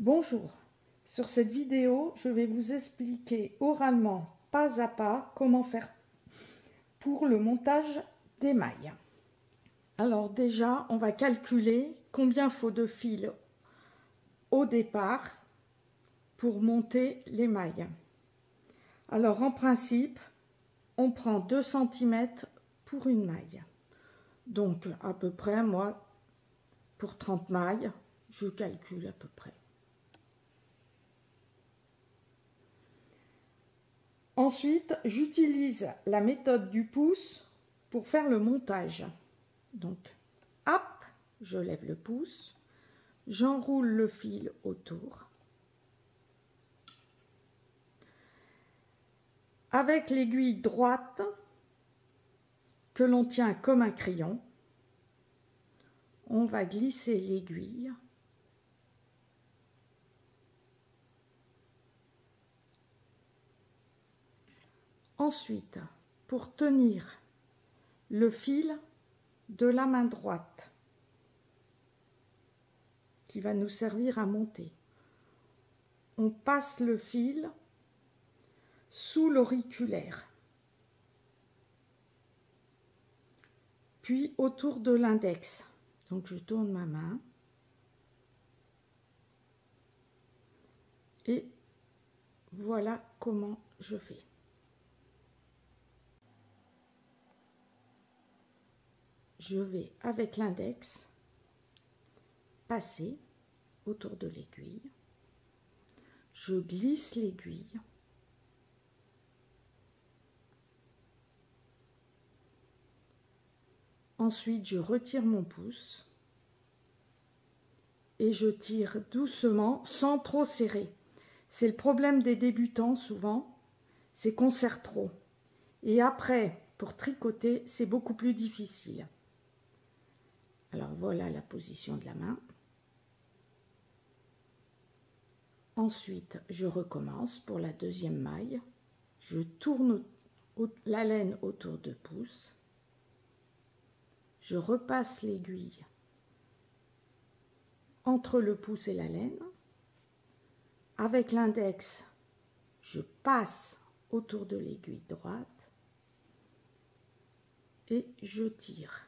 Bonjour, sur cette vidéo, je vais vous expliquer oralement, pas à pas, comment faire pour le montage des mailles. Alors déjà, on va calculer combien faut de fils au départ pour monter les mailles. Alors en principe, on prend 2 cm pour une maille. Donc à peu près, moi, pour 30 mailles, je calcule à peu près. Ensuite, j'utilise la méthode du pouce pour faire le montage. Donc, hop, je lève le pouce, j'enroule le fil autour. Avec l'aiguille droite, que l'on tient comme un crayon, on va glisser l'aiguille ensuite pour tenir le fil de la main droite qui va nous servir à monter. On passe le fil sous l'auriculaire, puis autour de l'index. Donc je tourne ma main et voilà comment je fais. Je vais avec l'index passer autour de l'aiguille. Je glisse l'aiguille. Ensuite, je retire mon pouce et je tire doucement sans trop serrer. C'est le problème des débutants souvent, c'est qu'on serre trop. Et après, pour tricoter, c'est beaucoup plus difficile. Alors voilà la position de la main. Ensuite, je recommence pour la deuxième maille. Je tourne la laine autour de pouce. Je repasse l'aiguille entre le pouce et la laine. Avec l'index, je passe autour de l'aiguille droite et je tire.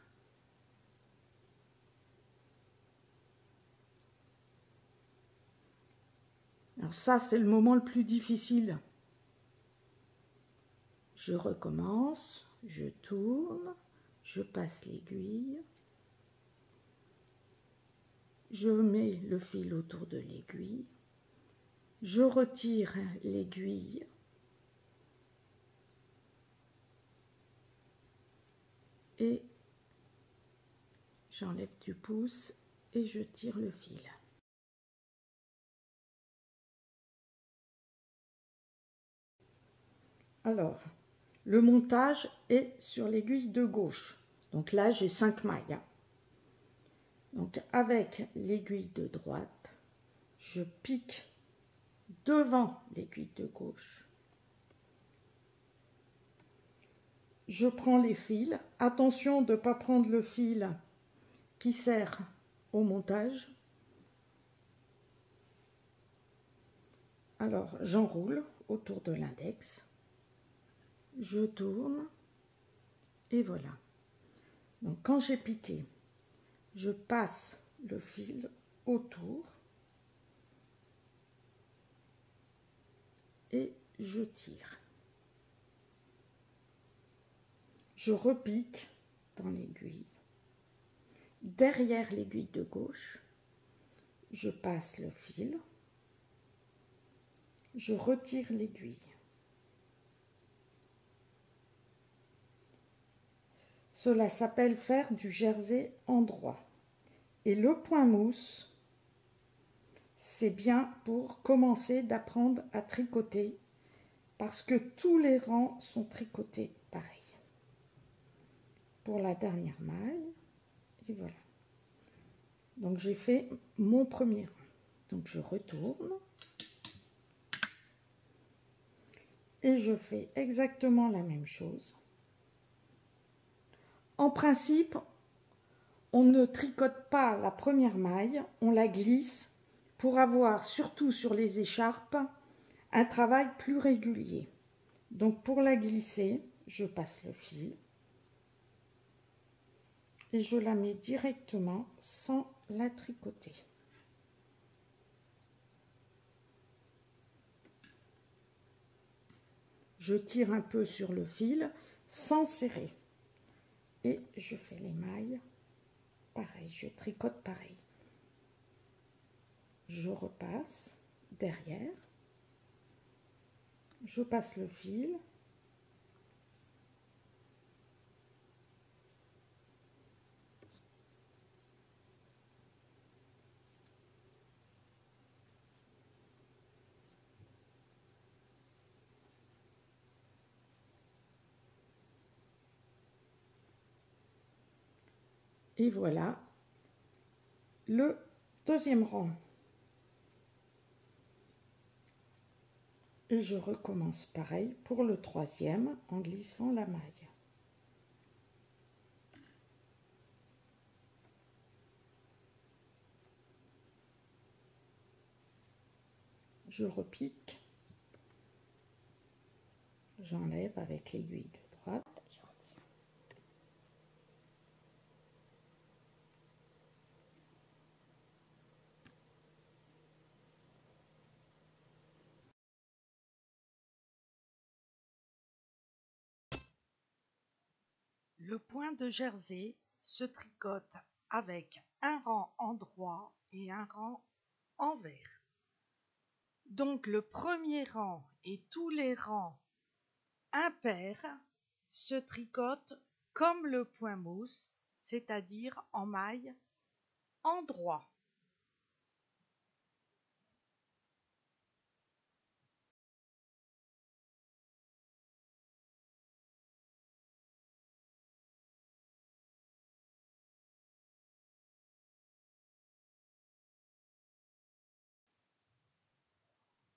Alors ça, c'est le moment le plus difficile. Je recommence, je tourne, je passe l'aiguille, je mets le fil autour de l'aiguille, je retire l'aiguille, et j'enlève du pouce et je tire le fil. Alors, le montage est sur l'aiguille de gauche. Donc là, j'ai 5 mailles. Donc avec l'aiguille de droite, je pique devant l'aiguille de gauche. Je prends les fils. Attention de ne pas prendre le fil qui sert au montage. Alors, j'enroule autour de l'index. Je tourne et voilà. Donc, quand j'ai piqué, je passe le fil autour et je tire. Je repique dans l'aiguille. Derrière l'aiguille de gauche, je passe le fil. Je retire l'aiguille. Cela s'appelle faire du jersey en droit. Et le point mousse, c'est bien pour commencer d'apprendre à tricoter parce que tous les rangs sont tricotés pareil. Pour la dernière maille, et voilà. Donc j'ai fait mon premier rang. Donc je retourne et je fais exactement la même chose. En principe, on ne tricote pas la première maille, on la glisse pour avoir, surtout sur les écharpes, un travail plus régulier. Donc pour la glisser, je passe le fil et je la mets directement sans la tricoter. Je tire un peu sur le fil sans serrer et je fais les mailles pareil, je tricote pareil. Je repasse derrière, je passe le fil, et voilà le deuxième rang. Et je recommence pareil pour le troisième en glissant la maille. Je repique, j'enlève avec l'aiguille de droite. Le point de jersey se tricote avec un rang endroit et un rang envers. Donc le premier rang et tous les rangs impairs se tricotent comme le point mousse, c'est-à-dire en maille endroit.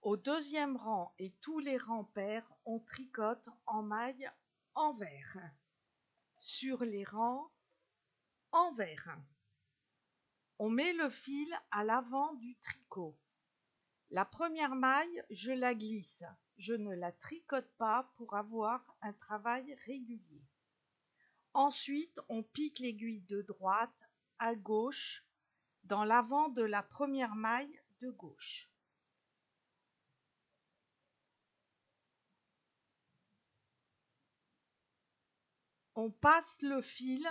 Au deuxième rang et tous les rangs pairs, on tricote en maille envers. Sur les rangs envers, on met le fil à l'avant du tricot. La première maille, je la glisse. Je ne la tricote pas pour avoir un travail régulier. Ensuite, on pique l'aiguille de droite à gauche dans l'avant de la première maille de gauche. On passe le fil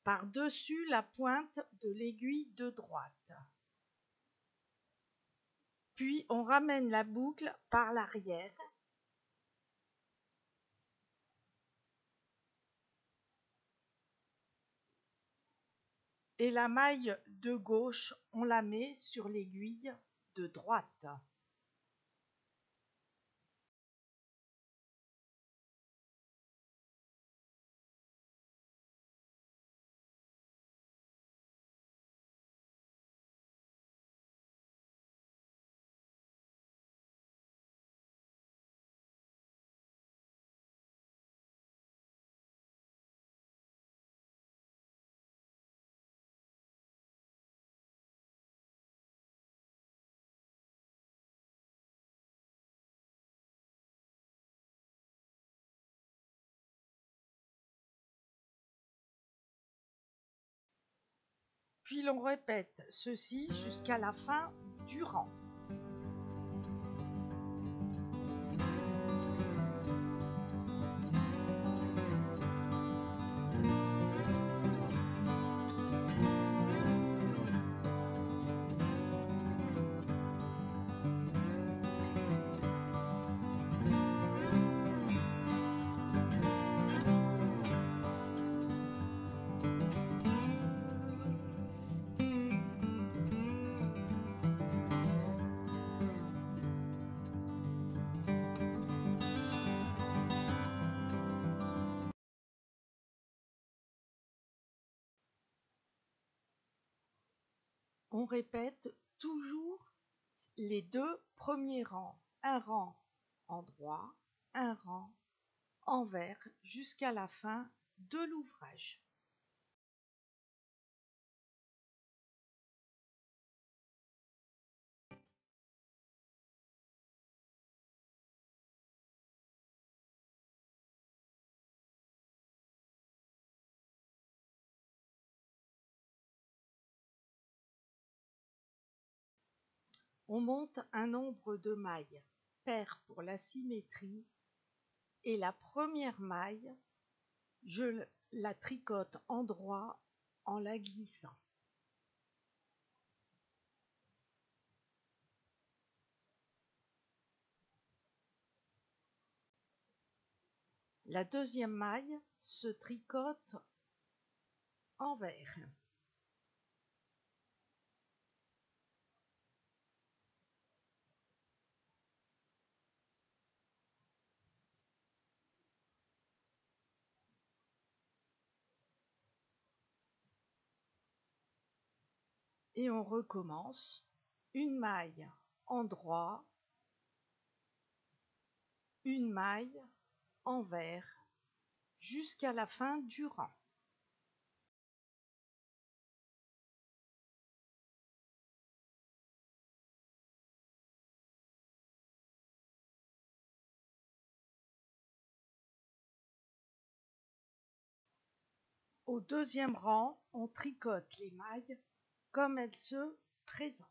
par-dessus la pointe de l'aiguille de droite. Puis on ramène la boucle par l'arrière. Et la maille de gauche, on la met sur l'aiguille de droite. Puis l'on répète ceci jusqu'à la fin du rang. On répète toujours les deux premiers rangs, un rang endroit, un rang envers jusqu'à la fin de l'ouvrage. On monte un nombre de mailles paires pour la symétrie et la première maille, je la tricote en droit en la glissant. La deuxième maille se tricote envers. Et on recommence une maille en droit, une maille envers jusqu'à la fin du rang. Au deuxième rang, on tricote les mailles comme elles se présentent.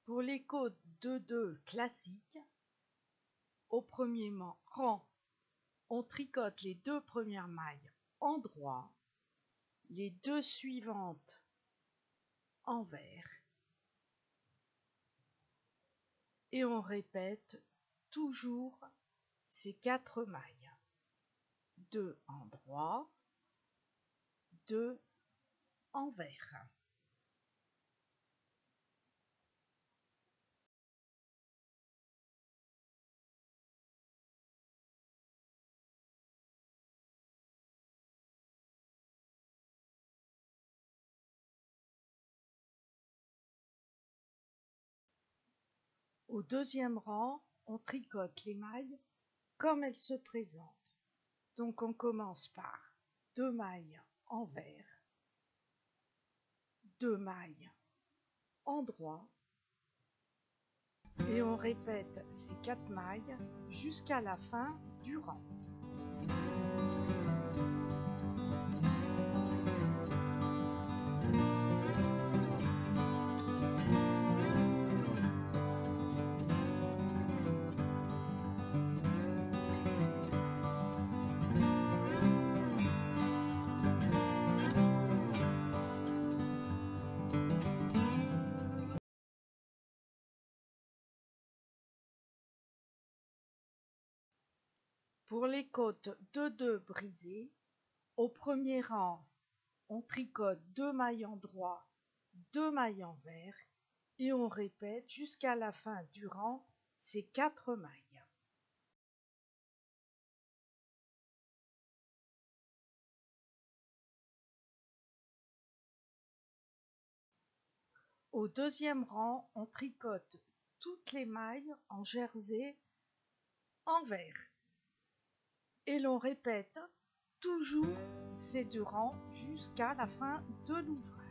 Pour les côtes 2-2 classiques, au premier rang, on tricote les deux premières mailles en droit, les deux suivantes envers, et on répète toujours ces 4 mailles. 2 en droit, 2 envers. Au deuxième rang, on tricote les mailles comme elles se présentent. Donc on commence par 2 mailles envers, 2 mailles en droit, et on répète ces 4 mailles jusqu'à la fin du rang. Pour les côtes 2-2 brisées, au premier rang, on tricote 2 mailles en droit, 2 mailles envers, et on répète jusqu'à la fin du rang ces 4 mailles. Au deuxième rang, on tricote toutes les mailles en jersey envers. Et l'on répète toujours ces 2 rangs jusqu'à la fin de l'ouvrage.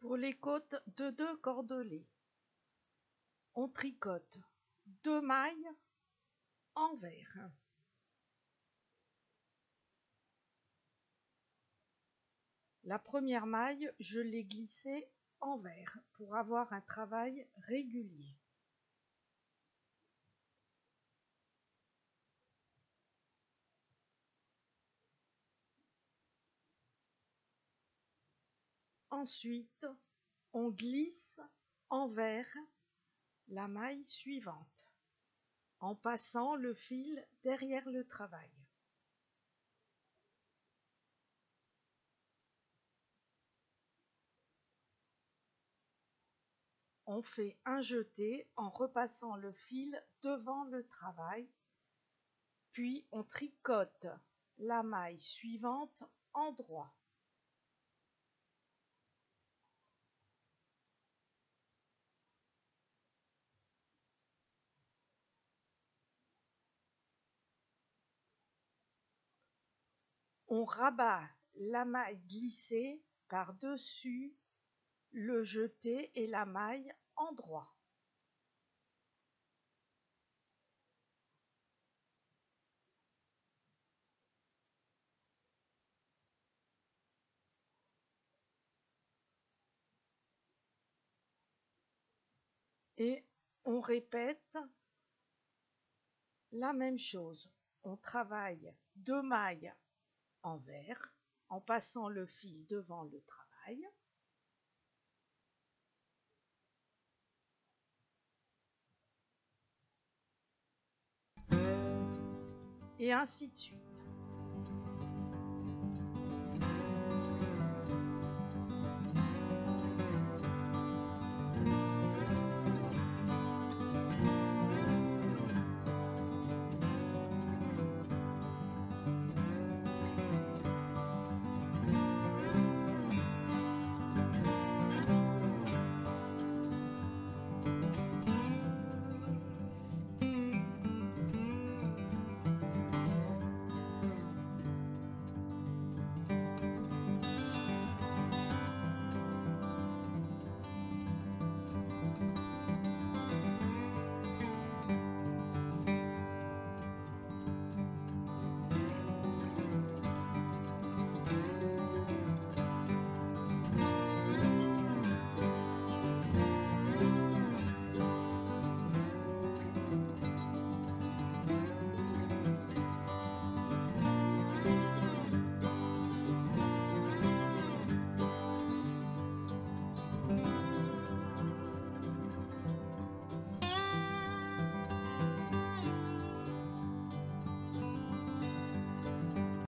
Pour les côtes 2-2 cordelées, on tricote 2 mailles envers. La première maille, je l'ai glissée envers pour avoir un travail régulier. Ensuite, On glisse envers la maille suivante en passant le fil derrière le travail. On fait un jeté en repassant le fil devant le travail, puis on tricote la maille suivante en droit. On rabat la maille glissée par-dessus le jeté et la maille en droit. Et on répète la même chose. On travaille 2 mailles envers en passant le fil devant le travail. Et ainsi de suite.